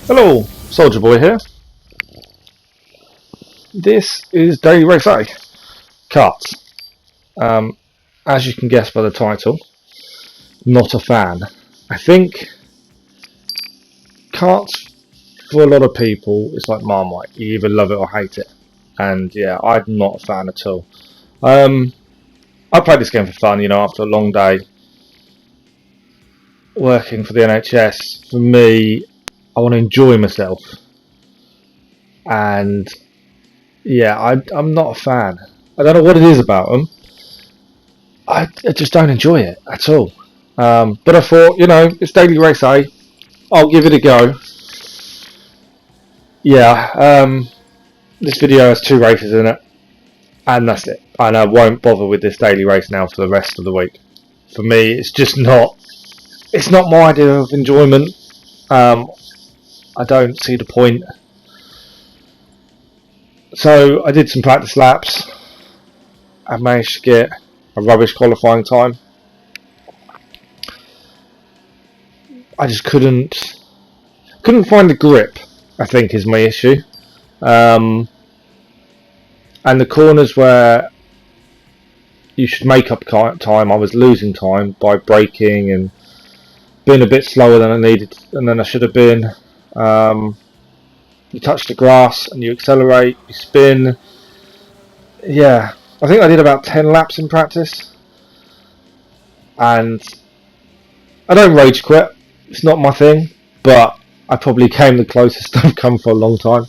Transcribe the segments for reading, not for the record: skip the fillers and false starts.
Hello, Soldier Boy here. This is Daily Race A Kart. As you can guess by the title, not a fan. I think karts for a lot of people it's like Marmite. You either love it or hate it. And yeah, I'm not a fan at all. I played this game for fun, after a long day working for the NHS. For me, I want to enjoy myself. And yeah, I'm not a fan. I don't know what it is about them. I just don't enjoy it at all. But I thought, it's Daily Race A. I'll give it a go. Yeah, this video has 2 races in it. And that's it. And I won't bother with this daily race now for the rest of the week. For me, it's just not... It's not my idea of enjoyment. I don't see the point. So I did some practice laps. I managed to get a rubbish qualifying time. I just couldn't find the grip, I think, is my issue. And the corners where you should make up time, I was losing time by braking and being a bit slower than I needed and than I should have been. You touch the grass and you accelerate, you spin. Yeah, I think I did about 10 laps in practice. And I don't rage quit, it's not my thing, but I probably came the closest I've come for a long time.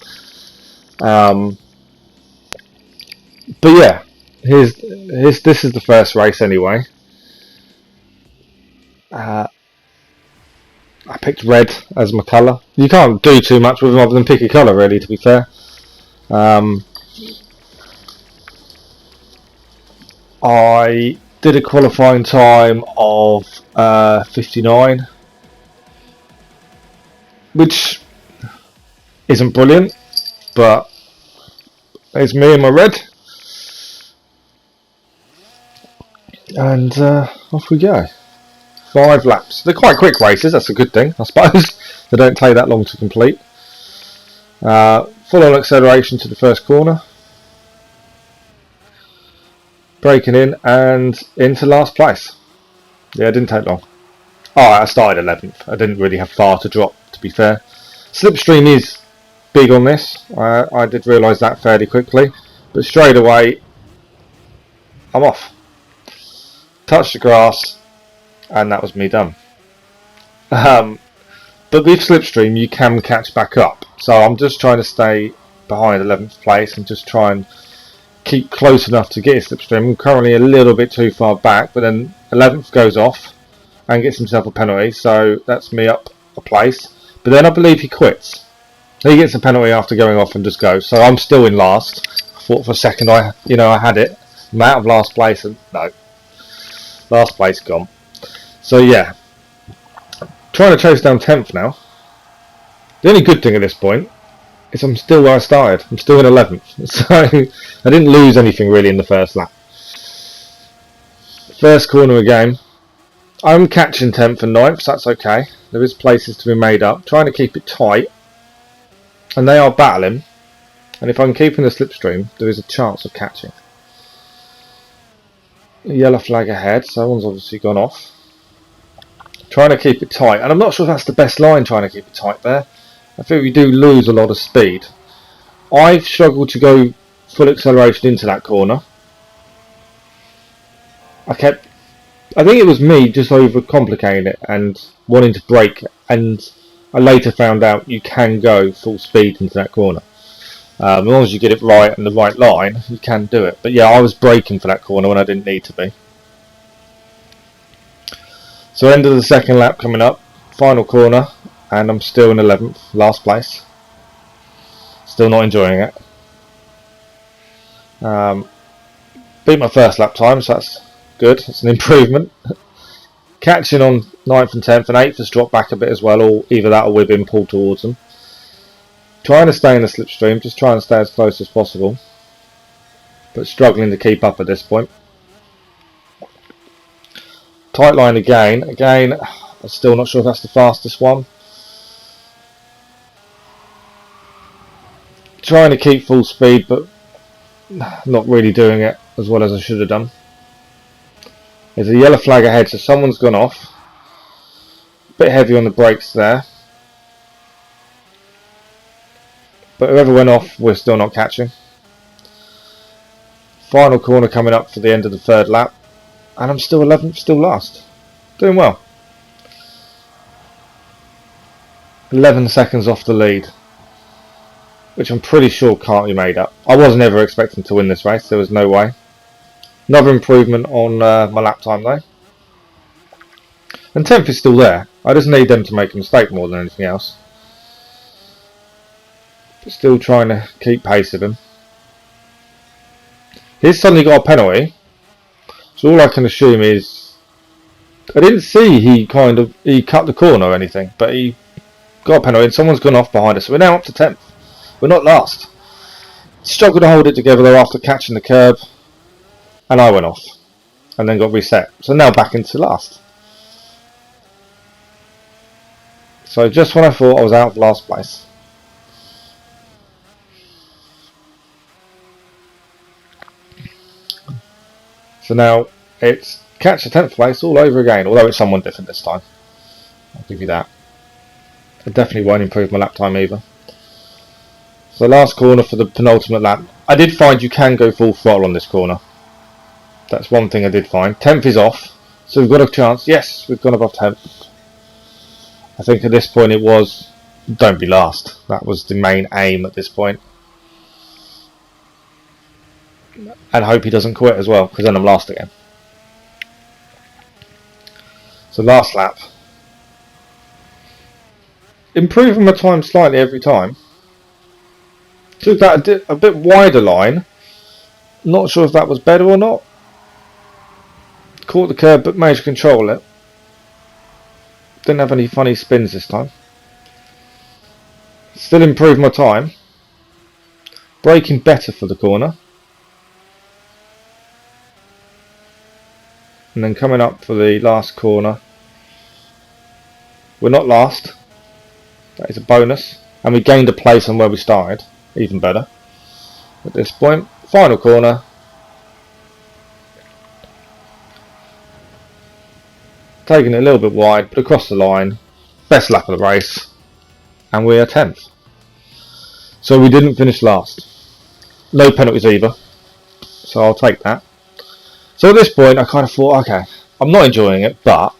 But yeah, this is the first race anyway. I picked red as my colour. You can't do too much with them other than pick a colour, really, to be fair. I did a qualifying time of 59, which isn't brilliant, but it's me and my red. And off we go. 5 laps. They're quite quick races, that's a good thing, I suppose. They don't take that long to complete. Full on acceleration to the first corner. Braking in and into last place. Yeah, it didn't take long. Alright, I started 11th. I didn't really have far to drop, to be fair. Slipstream is big on this. I did realise that fairly quickly. But straight away, I'm off. Touched the grass. And that was me done. But with slipstream you can catch back up, so I'm just trying to stay behind 11th place and just try and keep close enough to get his slipstream. I'm currently a little bit too far back, but then 11th goes off and gets himself a penalty, so that's me up a place. But then I believe he quits. He gets a penalty after going off and just goes, so I'm still in last. I thought for a second I had it. I'm out of last place, and no, last place gone. So yeah, trying to chase down 10th now. The only good thing at this point is I'm still where I started. I'm still in 11th, so I didn't lose anything really in the first lap. First corner again. I'm catching 10th and 9th, so that's okay. There is places to be made up. Trying to keep it tight, and they are battling. And if I'm keeping the slipstream, there is a chance of catching. Yellow flag ahead, so one's obviously gone off. Trying to keep it tight, and I'm not sure if that's the best line, trying to keep it tight there. I think we do lose a lot of speed. I've struggled to go full acceleration into that corner. I think it was me just overcomplicating it and wanting to brake, and I later found out you can go full speed into that corner. As long as you get it right and the right line, you can do it. But yeah, I was braking for that corner when I didn't need to be. So end of the second lap coming up, final corner, and I'm still in 11th, last place. Still not enjoying it. Beat my first lap time, so that's good, it's an improvement. Catching on 9th and 10th, and 8th has dropped back a bit as well, or either that or we've been pulled towards them. Trying to stay in the slipstream, just trying to stay as close as possible, but struggling to keep up at this point. Tight line again, I'm still not sure if that's the fastest one. trying to keep full speed, but not really doing it as well as I should have done. There's a yellow flag ahead, so someone's gone off. A bit heavy on the brakes there. But whoever went off, we're still not catching. Final corner coming up for the end of the third lap. And I'm still 11th, still last. Doing well. 11 seconds off the lead, which I'm pretty sure can't be made up. I was never expecting to win this race, there was no way. Another improvement on my lap time though. And 10th is still there. I just need them to make a mistake more than anything else. But still trying to keep pace with him. He's suddenly got a penalty. So all I can assume is, I didn't see he cut the corner or anything, but he got a penalty and someone's gone off behind us. So we're now up to 10th. We're not last. Struggled to hold it together though after catching the curb, and I went off and then got reset. So now back into last. So just when I thought I was out of last place. So now it's catch the 10th place all over again, although it's someone different this time. I'll give you that. I definitely won't improve my lap time either. So last corner for the penultimate lap. I did find you can go full throttle on this corner. That's one thing I did find. 10th is off, so we've got a chance. Yes, we've gone above 10th. I think at this point it was, don't be last. That was the main aim at this point. And hope he doesn't quit as well, because then I'm last again. So last lap. Improving my time slightly every time. Took that a bit wider line. Not sure if that was better or not. Caught the curb but managed to control it. Didn't have any funny spins this time. Still improved my time. Braking better for the corner. And then coming up for the last corner. We're not last. That is a bonus. And we gained a place on where we started. Even better. At this point. Final corner. Taking it a little bit wide, but across the line. Best lap of the race. And we are 10th. So we didn't finish last. No penalties either. So I'll take that. So at this point I kind of thought, okay, I'm not enjoying it, but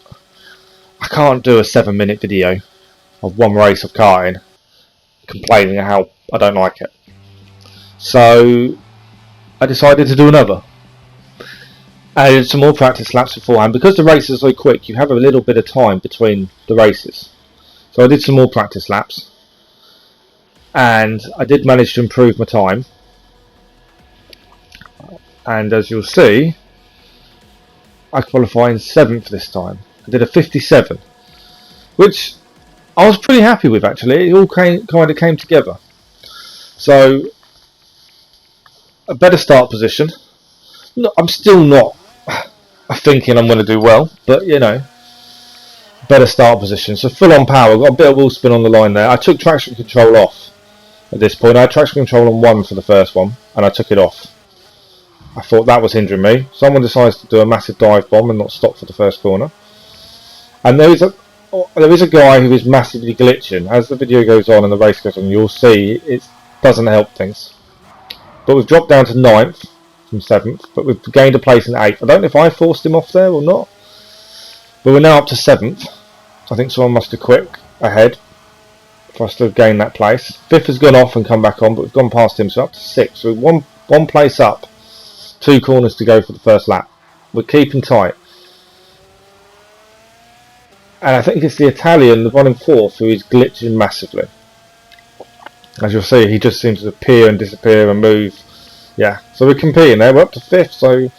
I can't do a 7-minute video of one race of karting complaining how I don't like it. So I decided to do another. I did some more practice laps beforehand. Because the races are so quick, you have a little bit of time between the races. So I did some more practice laps. And I did manage to improve my time. And as you'll see, I qualified in 7th this time. I did a 57, which I was pretty happy with actually. It all kind of came together. So a better start position. I'm still not thinking I'm going to do well, but you know, better start position. So full on power. Got a bit of wheel spin on the line there. I took traction control off at this point. I had traction control on 1 for the first one, and I took it off. I thought that was hindering me. Someone decides to do a massive dive bomb and not stop for the first corner. And there is a guy who is massively glitching. As the video goes on and the race goes on, you'll see it doesn't help things. But we've dropped down to 9th from 7th, but we've gained a place in 8th. I don't know if I forced him off there or not. But we're now up to 7th. I think someone must have quit ahead for us to have gained that place. 5th has gone off and come back on, but we've gone past him, so up to 6th. So we're one place up. 2 corners to go for the first lap. We're keeping tight. And I think it's the Italian, the one in 4th, who is glitching massively. As you'll see, he just seems to appear and disappear and move. Yeah, so we're competing there. We're up to 5th, so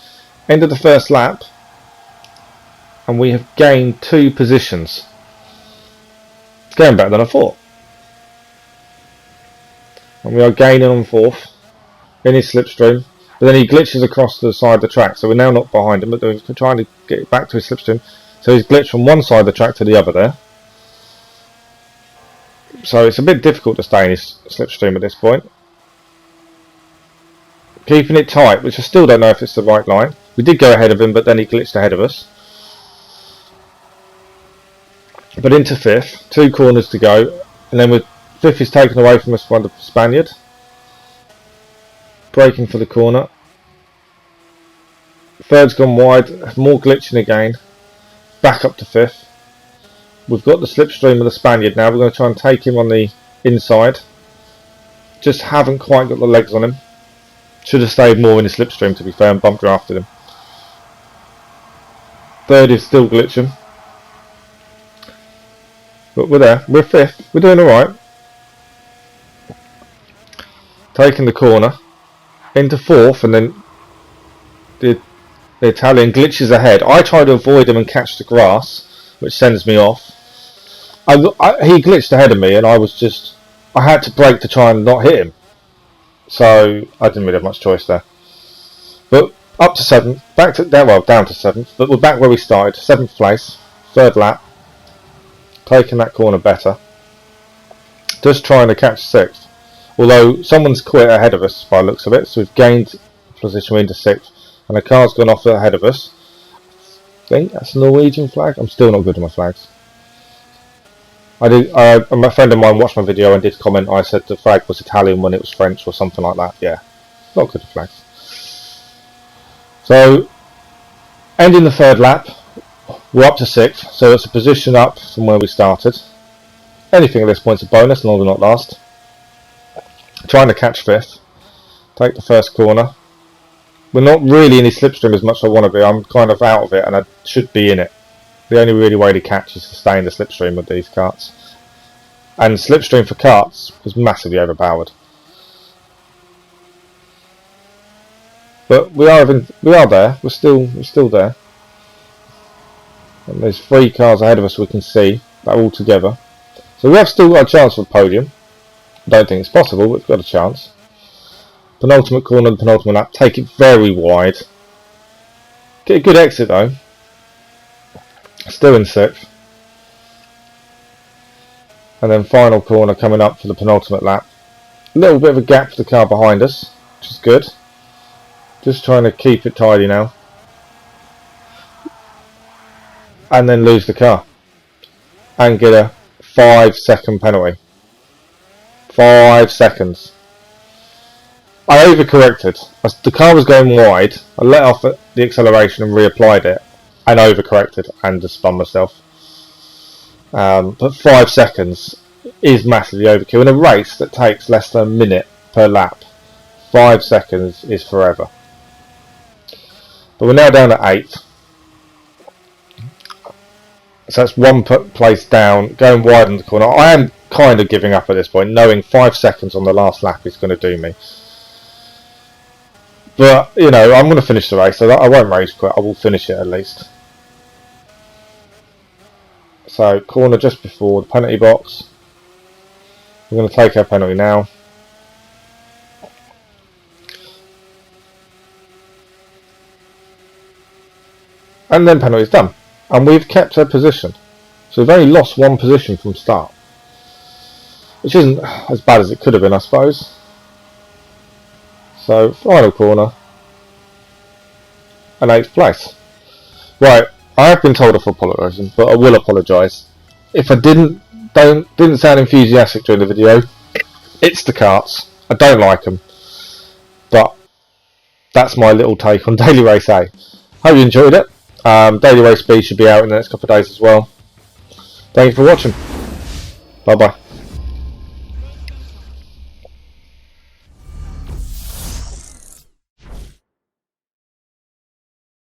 end of the first lap. And we have gained 2 positions. It's going better than I thought. And we are gaining on 4th. In his slipstream. But then he glitches across the side of the track, so we're now not behind him, but we're trying to get back to his slipstream. So he's glitched from one side of the track to the other there. So it's a bit difficult to stay in his slipstream at this point. keeping it tight, which I still don't know if it's the right line. We did go ahead of him, but then he glitched ahead of us. But into 5th, 2 corners to go, and then with 5th is taken away from us by the Spaniard. Braking for the corner. 3rd's gone wide, more glitching again. Back up to 5th. We've got the slipstream of the Spaniard now. We're going to try and take him on the inside. Just haven't quite got the legs on him. Should have stayed more in the slipstream, to be fair, and bumped drafted him. 3rd is still glitching. But we're there. We're 5th. We're doing alright. Taking the corner. Into 4th, and then the Italian glitches ahead. I try to avoid him and catch the grass, which sends me off. He glitched ahead of me, and I had to brake to try and not hit him. So I didn't really have much choice there. But up to 7th, down to 7th, but we're back where we started. 7th place, 3rd lap. Taking that corner better. Just trying to catch 6th. Although someone's quit ahead of us by the looks of it, so we've gained position into 6th. And the car's gone off ahead of us. I think that's a Norwegian flag. I'm still not good at my flags. A friend of mine watched my video and did comment. I said the flag was Italian when it was French or something like that. Yeah, not good at flags. So, ending the 3rd lap, we're up to 6th, so it's a position up from where we started. Anything at this point is a bonus, as long as we're not last. Trying to catch 5th. Take the 1st corner. We're not really in his slipstream as much as I want to be. I'm kind of out of it, and I should be in it. The only really way to catch is to stay in the slipstream with these karts. And slipstream for karts is massively overpowered. But we are there. We're still there. And there's 3 cars ahead of us we can see. They're all together. So we have still got a chance for the podium. I don't think it's possible, but we've got a chance. Penultimate corner, the penultimate lap. Take it very wide. Get a good exit though. Still in 6th. And then final corner coming up for the penultimate lap. A little bit of a gap for the car behind us, which is good. Just trying to keep it tidy now. And then lose the car. And get a 5-second penalty. 5 seconds. I overcorrected. The car was going wide. I let off the acceleration and reapplied it. And overcorrected and just spun myself. But 5 seconds is massively overkill. In a race that takes less than a minute per lap, 5 seconds is forever. But we're now down at 8th. So that's 1 place down, going wide in the corner. I am kind of giving up at this point, knowing 5 seconds on the last lap is going to do me. But, you know, I'm going to finish the race, so I won't race quit. I will finish it at least. So, corner just before the penalty box. We're going to take our penalty now. And then penalty's done. And we've kept our position. So we've only lost 1 position from start. Which isn't as bad as it could have been, I suppose. So, final corner. And 8th place. Right, I have been told off for apologising, but I will apologise. If I didn't sound enthusiastic during the video, it's the karts. I don't like them. But that's my little take on Daily Race A. Hope you enjoyed it. Daily Race B should be out in the next couple of days as well. Thank you for watching. Bye bye.